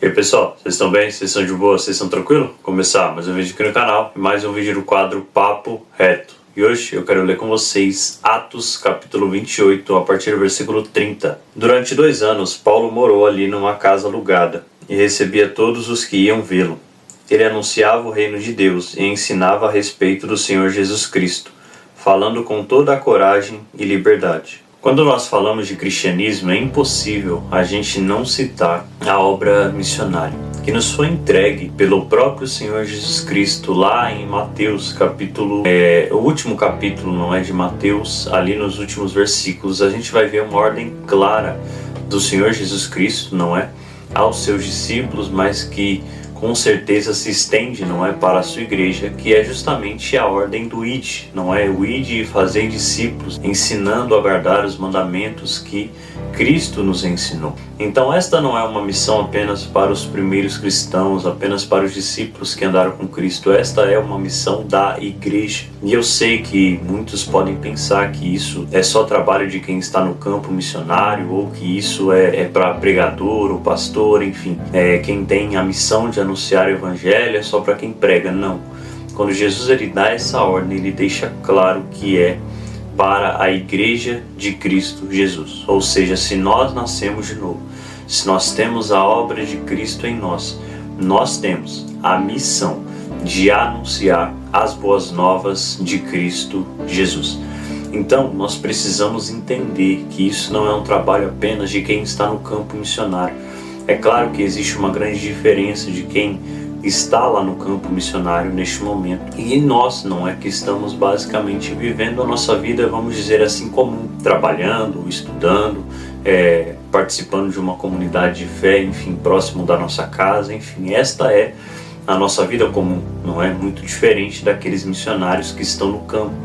E aí pessoal, vocês estão bem? Vocês estão de boa? Vocês estão tranquilos? Começar mais um vídeo aqui no canal e mais um vídeo do quadro Papo Reto. E hoje eu quero ler com vocês Atos capítulo 28, a partir do versículo 30. Durante 2 anos, Paulo morou ali numa casa alugada e recebia todos os que iam vê-lo. Ele anunciava o reino de Deus e ensinava a respeito do Senhor Jesus Cristo, falando com toda a coragem e liberdade. Quando nós falamos de cristianismo, é impossível a gente não citar a obra missionária, que nos foi entregue pelo próprio Senhor Jesus Cristo lá em Mateus capítulo, o último capítulo, não é, de Mateus, ali nos últimos versículos, a gente vai ver uma ordem clara do Senhor Jesus Cristo, não é, aos seus discípulos, mas que com certeza se estende, não é, para a sua igreja, que é justamente a ordem do id, não é? O id e fazer discípulos, ensinando a guardar os mandamentos que Cristo nos ensinou. Então esta não é uma missão apenas para os primeiros cristãos, apenas para os discípulos que andaram com Cristo. Esta é uma missão da igreja. E eu sei que muitos podem pensar que isso é só trabalho de quem está no campo missionário, ou que isso é para pregador ou pastor, enfim, quem tem a missão de anunciar o evangelho é só para quem prega. Não. Quando Jesus ele dá essa ordem, ele deixa claro que é para a igreja de Cristo Jesus. Ou seja, se nós nascemos de novo, se nós temos a obra de Cristo em nós, nós temos a missão de anunciar as boas novas de Cristo Jesus. Então, nós precisamos entender que isso não é um trabalho apenas de quem está no campo missionário. É claro que existe uma grande diferença de quem está lá no campo missionário neste momento e nós, não é, que estamos basicamente vivendo a nossa vida, vamos dizer assim, comum, trabalhando, estudando, participando de uma comunidade de fé, enfim, próximo da nossa casa, enfim, esta é a nossa vida comum, não é muito diferente daqueles missionários que estão no campo,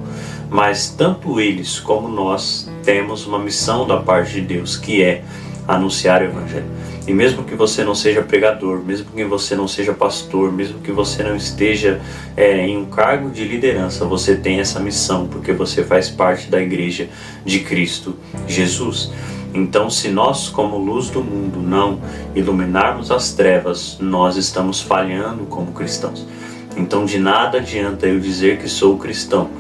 mas tanto eles como nós temos uma missão da parte de Deus, que é anunciar o evangelho. E mesmo que você não seja pregador, mesmo que você não seja pastor, mesmo que você não esteja em um cargo de liderança, você tem essa missão, porque você faz parte da igreja de Cristo Jesus. Então, se nós, como luz do mundo, não iluminarmos as trevas, nós estamos falhando como cristãos. Então, de nada adianta eu dizer que sou cristão,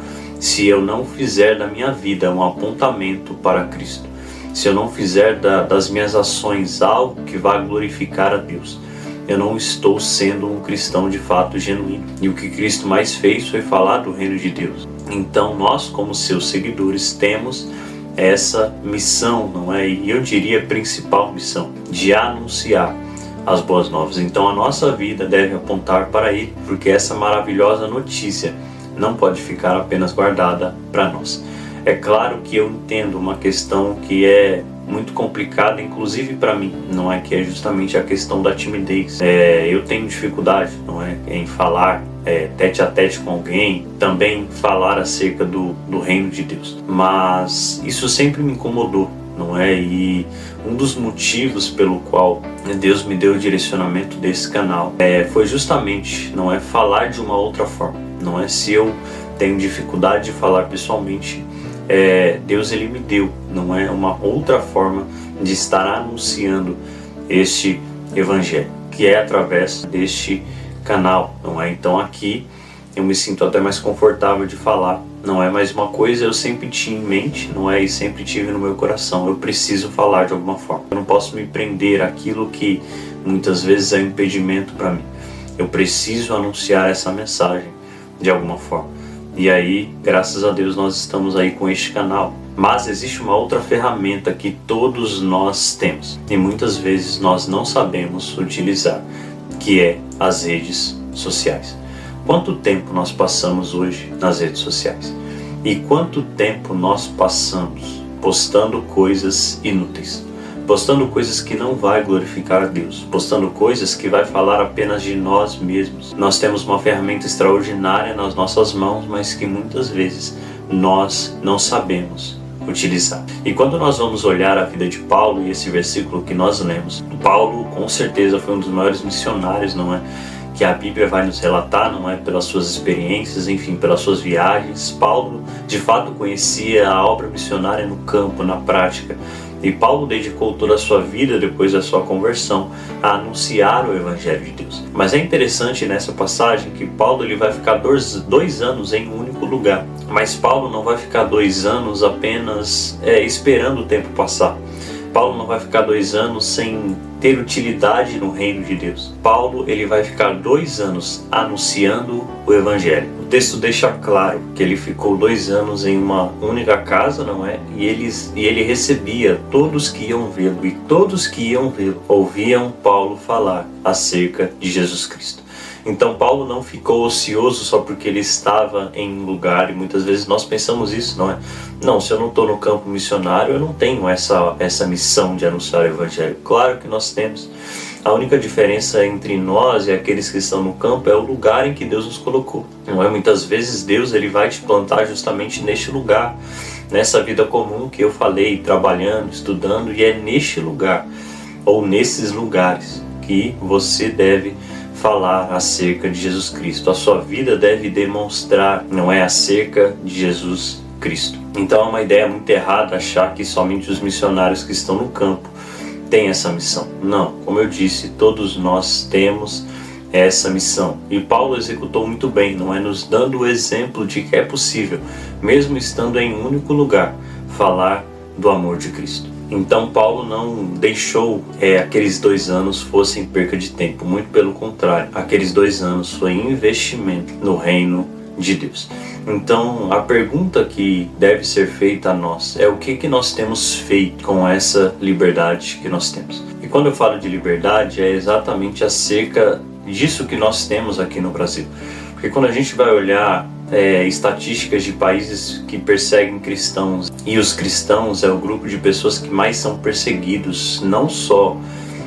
se eu não fizer da minha vida um apontamento para Cristo. Se eu não fizer das minhas ações algo que vá glorificar a Deus, eu não estou sendo um cristão de fato genuíno. E o que Cristo mais fez foi falar do reino de Deus. Então nós, como seus seguidores, temos essa missão, não é? E eu diria principal missão, de anunciar as boas novas. Então a nossa vida deve apontar para Ele, porque essa maravilhosa notícia não pode ficar apenas guardada para nós. É claro que eu entendo uma questão que é muito complicada, inclusive para mim, não é, que é justamente a questão da timidez. Eu tenho dificuldade, não é, em falar tete a tete com alguém, também falar acerca do reino de Deus. Mas isso sempre me incomodou, não é? E um dos motivos pelo qual Deus me deu o direcionamento desse canal foi justamente, não é, falar de uma outra forma, não é? Se eu tenho dificuldade de falar pessoalmente, Deus ele me deu, não é, uma outra forma de estar anunciando este evangelho, que é através deste canal, não é? Então aqui eu me sinto até mais confortável de falar, não é? Mais uma coisa eu sempre tinha em mente, não é? E sempre tive no meu coração, eu preciso falar de alguma forma. Eu não posso me prender àquilo que muitas vezes é impedimento para mim. Eu preciso anunciar essa mensagem de alguma forma. E aí, graças a Deus, nós estamos aí com este canal. Mas existe uma outra ferramenta que todos nós temos e muitas vezes nós não sabemos utilizar, que é as redes sociais. Quanto tempo nós passamos hoje nas redes sociais? E quanto tempo nós passamos postando coisas inúteis? Postando coisas que não vai glorificar a Deus, postando coisas que vai falar apenas de nós mesmos. Nós temos uma ferramenta extraordinária nas nossas mãos, mas que muitas vezes nós não sabemos utilizar. E quando nós vamos olhar a vida de Paulo e esse versículo que nós lemos, Paulo com certeza foi um dos maiores missionários, não é, que a Bíblia vai nos relatar, não é? Pelas suas experiências, enfim, pelas suas viagens. Paulo, de fato, conhecia a obra missionária no campo, na prática. E Paulo dedicou toda a sua vida, depois da sua conversão, a anunciar o Evangelho de Deus. Mas é interessante nessa passagem que Paulo ele vai ficar dois anos em um único lugar. Mas Paulo não vai ficar 2 anos apenas esperando o tempo passar. Paulo não vai ficar 2 anos sem ter utilidade no reino de Deus. Paulo ele vai ficar 2 anos anunciando o Evangelho. O texto deixa claro que ele ficou 2 anos em uma única casa, não é? E ele recebia todos que iam vê-lo, e todos que iam vê-lo ouviam Paulo falar acerca de Jesus Cristo. Então Paulo não ficou ocioso só porque ele estava em um lugar, e muitas vezes nós pensamos isso, não é? Não, se eu não estou no campo missionário, eu não tenho essa missão de anunciar o Evangelho. Claro que nós temos. A única diferença entre nós e aqueles que estão no campo é o lugar em que Deus nos colocou. Não é? Muitas vezes Deus ele vai te plantar justamente neste lugar, nessa vida comum que eu falei, trabalhando, estudando, e é neste lugar, ou nesses lugares, que você deve falar acerca de Jesus Cristo. A sua vida deve demonstrar, não é, acerca de Jesus Cristo. Então é uma ideia muito errada achar que somente os missionários que estão no campo têm essa missão. Não, como eu disse, todos nós temos essa missão. E Paulo executou muito bem, não é, nos dando o exemplo de que é possível, mesmo estando em um único lugar, falar do amor de Cristo. Então Paulo não deixou aqueles 2 anos fossem perca de tempo, muito pelo contrário, aqueles 2 anos foi investimento no reino de Deus. Então a pergunta que deve ser feita a nós é o que nós temos feito com essa liberdade que nós temos. E quando eu falo de liberdade é exatamente acerca disso que nós temos aqui no Brasil. Porque quando a gente vai olhar estatísticas de países que perseguem cristãos, e os cristãos é o grupo de pessoas que mais são perseguidos, não só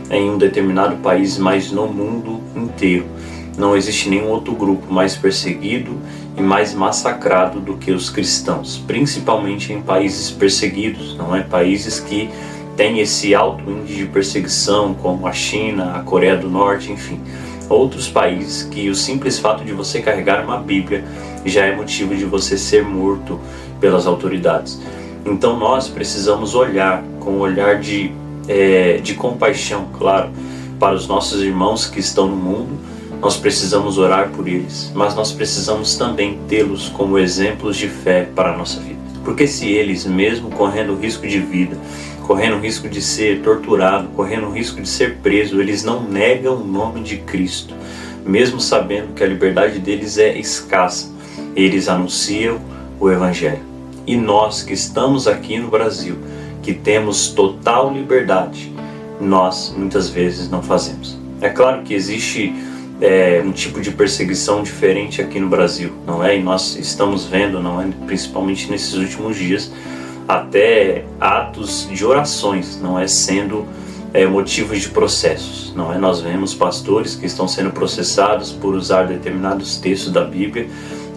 em um determinado país, mas no mundo inteiro. Não existe nenhum outro grupo mais perseguido e mais massacrado do que os cristãos, principalmente em países perseguidos, não é? Países que têm esse alto índice de perseguição, como a China, a Coreia do Norte, enfim. Outros países que o simples fato de você carregar uma Bíblia já é motivo de você ser morto pelas autoridades. Então nós precisamos olhar com um olhar de compaixão, claro, para os nossos irmãos que estão no mundo. Nós precisamos orar por eles, mas nós precisamos também tê-los como exemplos de fé para a nossa vida. Porque se eles, mesmo correndo risco de vida, correndo risco de ser torturado, correndo risco de ser preso, eles não negam o nome de Cristo, mesmo sabendo que a liberdade deles é escassa, eles anunciam o Evangelho. E nós que estamos aqui no Brasil, que temos total liberdade, nós muitas vezes não fazemos. É claro que existe um tipo de perseguição diferente aqui no Brasil, não é? E nós estamos vendo, não é? Principalmente nesses últimos dias, até atos de orações, não é, sendo motivos de processos, não é? Nós vemos pastores que estão sendo processados por usar determinados textos da Bíblia.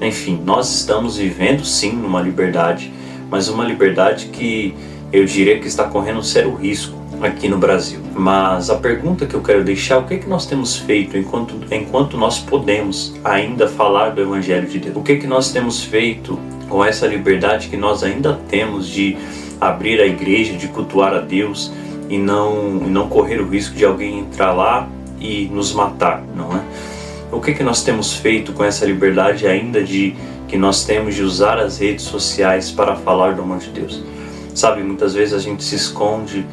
Enfim, nós estamos vivendo sim numa liberdade, mas uma liberdade que eu diria que está correndo um sério risco aqui no Brasil. Mas a pergunta que eu quero deixar, o que é que nós temos feito enquanto nós podemos ainda falar do Evangelho de Deus? O que é que nós temos feito com essa liberdade que nós ainda temos de abrir a igreja, de cultuar a Deus e não correr o risco de alguém entrar lá e nos matar, não é? O que nós temos feito com essa liberdade ainda que nós temos de usar as redes sociais para falar do amor de Deus? Sabe, muitas vezes a gente se esconde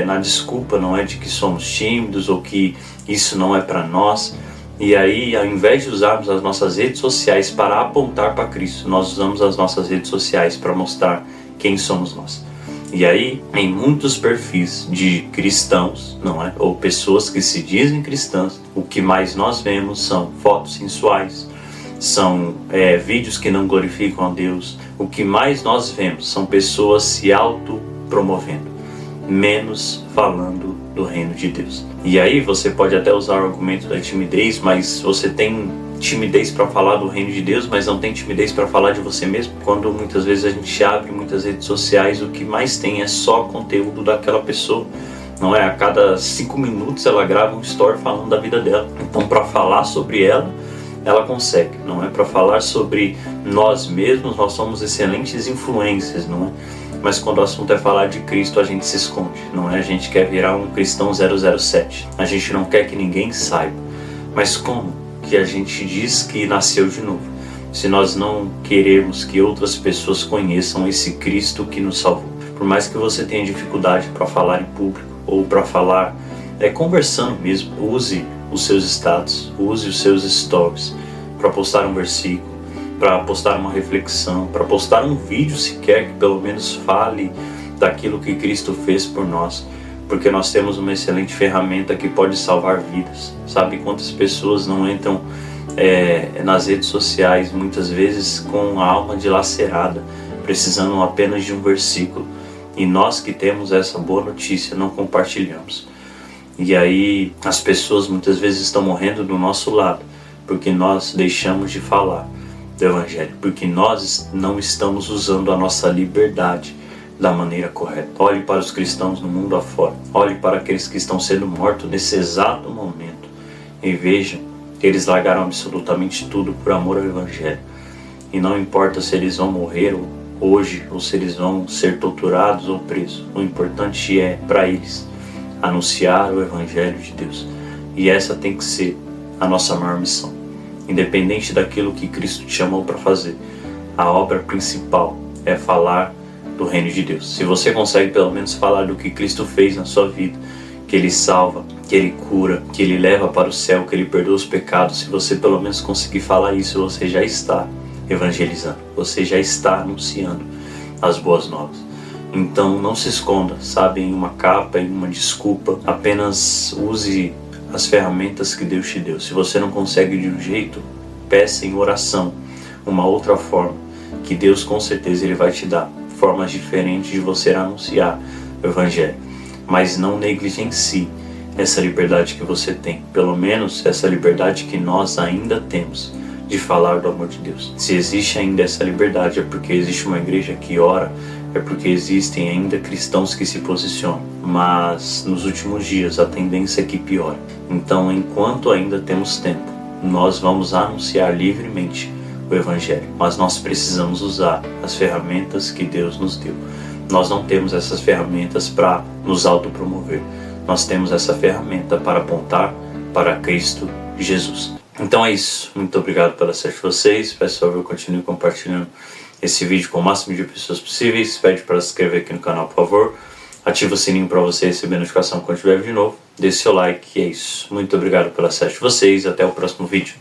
na desculpa, não é, de que somos tímidos ou que isso não é para nós. E aí, ao invés de usarmos as nossas redes sociais para apontar para Cristo, nós usamos as nossas redes sociais para mostrar quem somos nós. E aí, em muitos perfis de cristãos, não é, ou pessoas que se dizem cristãs, o que mais nós vemos são fotos sensuais, são vídeos que não glorificam a Deus. O que mais nós vemos são pessoas se autopromovendo, menos falando do reino de Deus. E aí você pode até usar o argumento da timidez, mas você tem timidez para falar do reino de Deus, mas não tem timidez para falar de você mesmo. Quando muitas vezes a gente abre muitas redes sociais, o que mais tem é só conteúdo daquela pessoa. não é? A cada 5 minutos ela grava um story falando da vida dela. Então, para falar sobre ela consegue, não é? Para falar sobre nós mesmos, nós somos excelentes influências, não é? Mas quando o assunto é falar de Cristo, a gente se esconde, não é? A gente quer virar um cristão 007, a gente não quer que ninguém saiba. Mas como que a gente diz que nasceu de novo, se nós não queremos que outras pessoas conheçam esse Cristo que nos salvou? Por mais que você tenha dificuldade para falar em público, ou para falar conversando mesmo, use os seus status, use os seus stories para postar um versículo, para postar uma reflexão, para postar um vídeo sequer que pelo menos fale daquilo que Cristo fez por nós, porque nós temos uma excelente ferramenta que pode salvar vidas. Sabe quantas pessoas não entram nas redes sociais muitas vezes com a alma dilacerada, precisando apenas de um versículo, e nós que temos essa boa notícia não compartilhamos. E aí as pessoas muitas vezes estão morrendo do nosso lado, porque nós deixamos de falar do Evangelho, porque nós não estamos usando a nossa liberdade da maneira correta. Olhe para os cristãos no mundo afora, olhe para aqueles que estão sendo mortos nesse exato momento e vejam que eles largaram absolutamente tudo por amor ao Evangelho. E não importa se eles vão morrer hoje ou se eles vão ser torturados ou presos, o importante é para eles anunciar o Evangelho de Deus. E essa tem que ser a nossa maior missão. Independente daquilo que Cristo te chamou para fazer, a obra principal é falar do reino de Deus. Se você consegue pelo menos falar do que Cristo fez na sua vida, que Ele salva, que Ele cura, que Ele leva para o céu, que Ele perdoa os pecados, se você pelo menos conseguir falar isso, você já está evangelizando, você já está anunciando as boas novas. Então não se esconda, sabe, em uma capa, em uma desculpa. Apenas use as ferramentas que Deus te deu. Se você não consegue de um jeito, peça em oração uma outra forma, que Deus com certeza Ele vai te dar formas diferentes de você anunciar o Evangelho. Mas não negligencie essa liberdade que você tem, pelo menos essa liberdade que nós ainda temos de falar do amor de Deus. Se existe ainda essa liberdade, é porque existe uma igreja que ora, é porque existem ainda cristãos que se posicionam. Mas nos últimos dias a tendência é que piora. Então, enquanto ainda temos tempo, nós vamos anunciar livremente o Evangelho. Mas nós precisamos usar as ferramentas que Deus nos deu. Nós não temos essas ferramentas para nos autopromover. Nós temos essa ferramenta para apontar para Cristo Jesus. Então é isso. Muito obrigado pela assistência de vocês. Peço por favor, continue compartilhando esse vídeo com o máximo de pessoas possíveis. Pede para se inscrever aqui no canal, por favor. Ativa o sininho para você receber a notificação quando tiver de novo. Dê seu like e é isso. Muito obrigado pela assistência de vocês. Até o próximo vídeo.